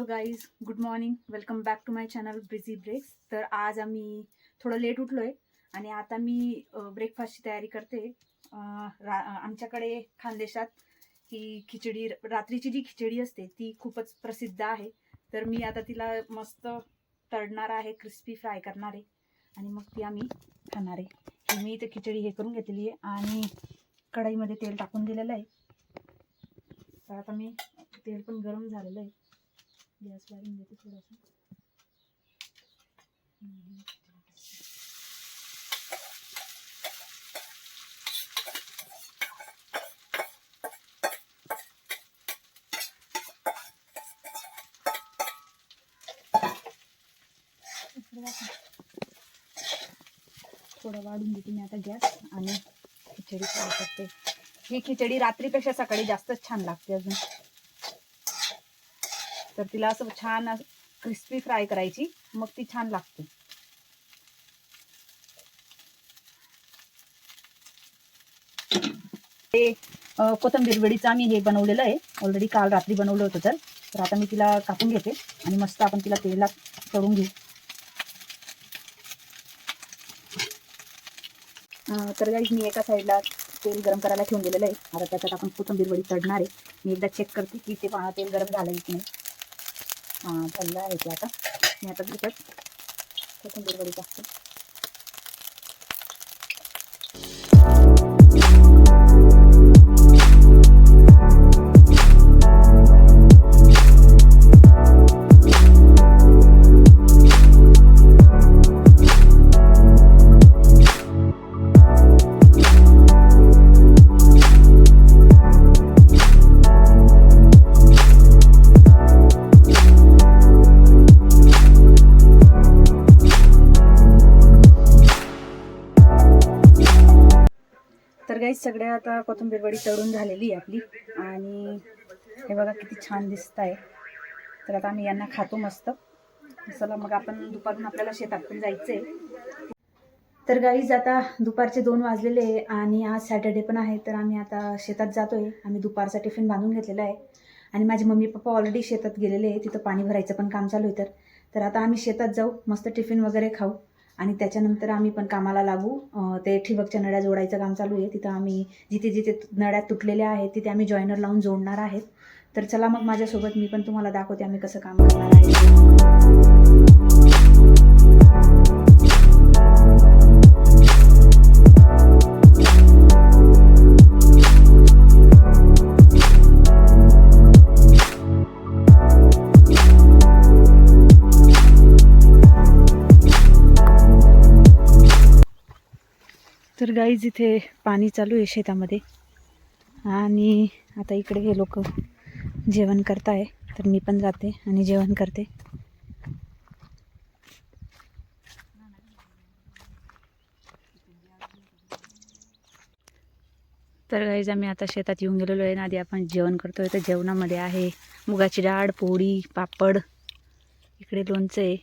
Hello guys, good morning. Welcome back to my channel Breezy Breaks. तर आज आम्ही थोडं लेट उठलोय आणि आता मी ब्रेकफास्टची तयारी करते. आमच्याकडे खानदेशात ही खिचडी, रात्रीची जी खिचडी असते ती खूपच प्रसिद्ध आहे. तर मी आता तिला मस्त तळणार आहे, क्रिस्पी फ्राय करणार आहे आणि मग ती आम्ही खाणार आहे. मी इथे खिचडी हे करून घेतलेली आहे आणि कढईमध्ये तेल टाकून दिलेलं आहे. तर आता मी तेल पण गरम झालेलं आहे. गॅस वाढून देते थोडंसं. थोडं वाढून देते मी आता गॅस आणि खिचडी फ्राय करते. ही खिचडी रात्रीपेक्षा सकाळी जास्तच छान लागते अजून. तर तिला असं छान क्रिस्पी फ्राय करायची, मग ती छान लागते. ते कोथिंबीर वडीचं आम्ही हे बनवलेलं आहे ऑलरेडी, काल रात्री बनवलं होतं. तर आता मी तिला कापून घेते आणि मस्त आपण तिला तेलात तळून घेऊ. तर गाईस, मी एका साईडला तेल गरम करायला ठेवून दिलेलं आहे. आता त्याच्यात आपण कोथिंबीर वडी तळणार आहे. मी एकदा चेक करते की ते तेल गरम झालं की नाही. झालं आहे ते. आता मी आता तिथंच कोथिंबीर वडी टाकते. तर गाईस, सगळ्या आता कोथिंबीर वडी तळून झालेली आहे आपली आणि हे बघा किती छान दिसत आहे. तर आता आम्ही यांना खातो मस्त. चला मग आपण दुपारून आपल्याला शेतात पण जायचंय. तर गाईज, आता दुपारचे 2 वाजलेले आहे आणि आज सॅटर्डे पण आहे. तर आम्ही आता शेतात जातोय. आम्ही दुपारचा टिफिन बांधून घेतलेला आहे आणि माझे मम्मी पप्पा ऑलरेडी शेतात गेलेले आहे. तिथं पाणी भरायचं पण काम चालू आहे. तर आता आम्ही शेतात जाऊ, मस्त टिफिन वगैरे खाऊ आणि त्याच्यानंतर आम्ही पण कामाला लागू. ते ठिबकच्या नळ्या जोडायचं काम चालू आहे. तिथं आम्ही जिथे जिथे नळ्या तुटलेल्या आहेत तिथे आम्ही जॉईनर लावून जोडणार आहेत. तर चला मग माझ्यासोबत, मी पण तुम्हाला दाखवते आम्ही कसं काम करणार आहे. तर गाईज, इथे पाणी चालू आहे शेतामध्ये आणि आता इकडे हे लोक जेवण करताय. तर मी पण जाते आणि जेवण करते. तर गाईज, आम्ही आता शेतात येऊन गेलेलो आहे. आधी आपण जेवण करतोय. तर जेवणामध्ये आहे मुगाची डाळ, पोळी, पापड, इकडे लोणचं आहे.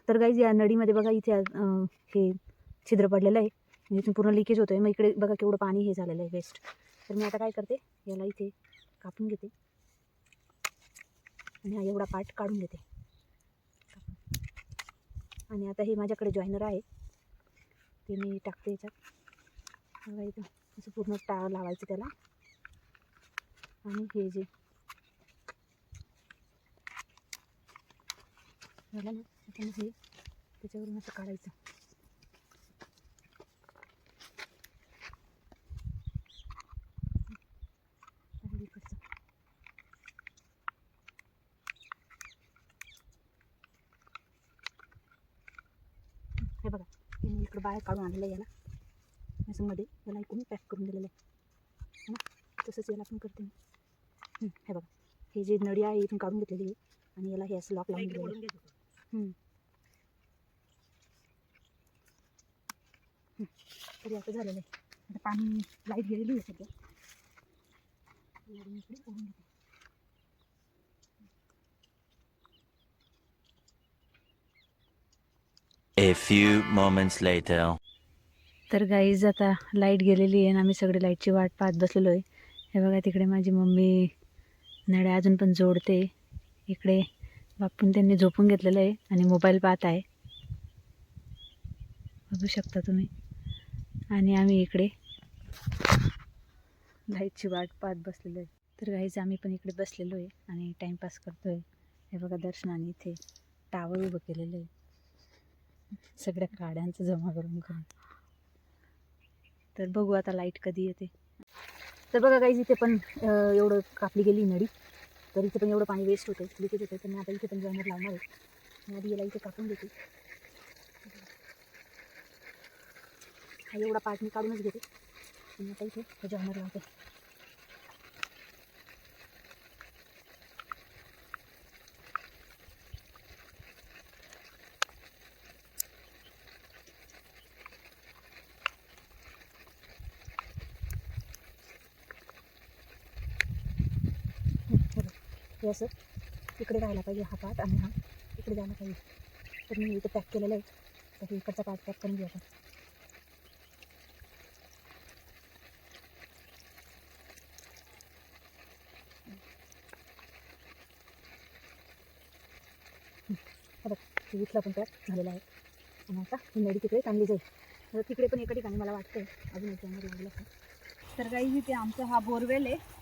तर गाईज, या नळीमध्ये बघा इथे हे छिद्र पडलेलं आहे. इथून पूर्ण लिकेज होतोय. मग इकडे बघा केवढं पाणी हे झालेलं आहे वेस्ट. तर मी आता काय करते, याला इथे कापून घेते आणि हा एवढा पार्ट काढून घेते. आणि आता हे माझ्याकडे जॉईनर आहे, ते मी टाकते याच्यात. बघा इथं असं पूर्ण लावायचं त्याला. आणि हे जे झालं ना, आपण हे त्याच्यावरून असं काढायचं. हे बघा मी इकडं बाहेर काढून आणलेलं आहे याला असं मध्ये, याला इकडून पॅक करून दिलेलं आहे ना, तसंच याला पण करते मी. हे बघा हे जे नळी आहे इथून काढून घेतलेली आहे आणि याला हे असं लॉक लावून दिलेलं. तरी आता झालेलं आहे. आता पाणी लाईट गेलेली आहे सध्या. A few moments later. तर गाईज आता लाईट गेलेली आहे आणि आम्ही सगळे लाईटची वाट पाहत बसलेलो आहे. हे बघा तिकडे माझी मम्मी नळ्या अजून पण जोडते. इकडे बापून त्यांनी झोपून घेतलेलं आहे आणि मोबाईल पाहत आहे, बघू शकता तुम्ही. आणि आम्ही इकडे लाईटची वाट पाहत बसलेलो आहे. तर गाईज आम्ही पण इकडे बसलेलो आहे आणि टाईमपास करतो आहे. हे बघा दर्शनाने इथे टावर उभं केलेलं आहे सगळ्या काड्यांचं जमा करून करून. तर बघू आता लाईट कधी येते. तर बघा गाईज इथे पण एवढं कापली गेली नळी, तर इथे पण एवढं पाणी वेस्ट होतं, लिकेज होतं. तर मी आता इथे पण जॉईनर लावणार आहे. मी आधी याला इथे कापून देते. हा एवढा पार्ट मी काढूनच घेते आणि आता इथे जॉईनर लावते. हे असं इकडे राहायला पाहिजे हा पार्ट आणि हा इकडे जायला पाहिजे. तर मी इथे पॅक केलेलं आहे. तर हे इकडचा पार्ट पॅक करून घेऊ आपण. बघा इथला पण पॅक झालेला आहे आणि आता ही नळी तिकडे चांगली जाईल. तर तिकडे पण एका ठिकाणी मला वाटतं अजून एक जॉईनर लागलं आहे. तर काही इथे आमचा हा बोरवेल आहे.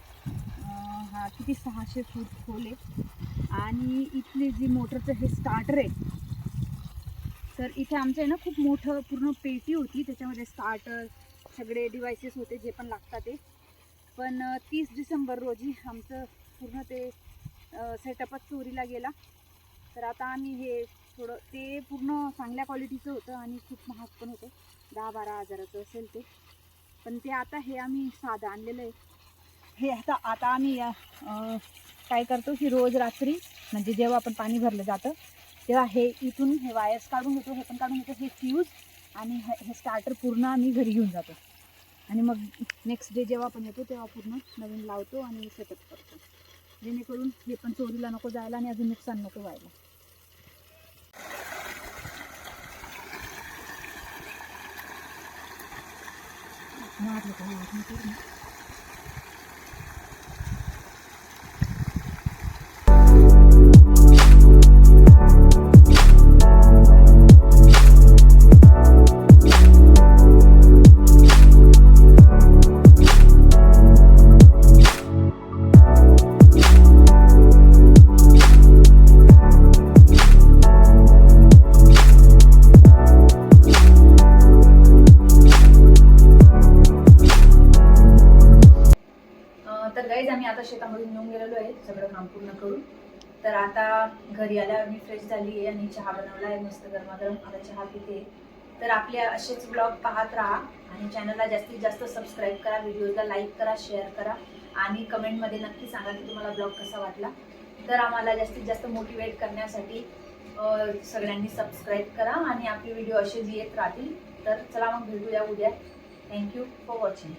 हा किती 600 फूट खोल आहे आणि इथली जी मोटरचं हे स्टार्टर आहे. तर इथे आमचं आहे ना खूप मोठं पूर्ण पेटी होती, त्याच्यामध्ये स्टार्टर सगळे डिव्हायसेस होते जे पण लागतात ते. पण 30 डिसेंबर रोजी आमचं पूर्ण ते सेटअपच चोरीला गेला. तर आता आम्ही हे थोडं, ते पूर्ण चांगल्या क्वालिटीचं होतं आणि खूप महाग पण होतं, 10-12 हजाराचं असेल ते. पण ते आता हे आम्ही साधं आणलेलं आहे. हे आता आम्ही काय करतो की रोज रात्री म्हणजे जेव्हा आपण पाणी भरलं जातं तेव्हा हे इथून हे वायर्स काढून घेतो, हे पण काढून घेतो, हे फ्यूज आणि हे स्टार्टर पूर्ण आम्ही घरी घेऊन जातो आणि मग नेक्स्ट डे जेव्हा आपण येतो तेव्हा पूर्ण नवीन लावतो आणि सेटअप करतो, जेणेकरून हे पण चोरीला नको जायला आणि अजून नुकसान नको व्हायला. तर गाईज आम्ही आता शेतामधून येऊन गेलेलो आहे सगळं काम पूर्ण करून. तर आता घरी आल्यावर मी फ्रेश झाली आहे आणि चहा बनवला आहे मस्त गरमागरम. आता चहा पिते. तर आपले असेच ब्लॉग पाहत राहा आणि चॅनलला जास्तीत जास्त सबस्क्राईब करा, व्हिडिओला लाईक करा, शेअर करा आणि कमेंटमध्ये नक्की सांगा की तुम्हाला ब्लॉग कसा वाटला. तर आम्हाला जास्तीत जास्त मोटिवेट करण्यासाठी सगळ्यांनी सबस्क्राईब करा आणि आपले व्हिडिओ असेच येत राहतील. तर चला मग भेटूया उद्या. Thank you for watching.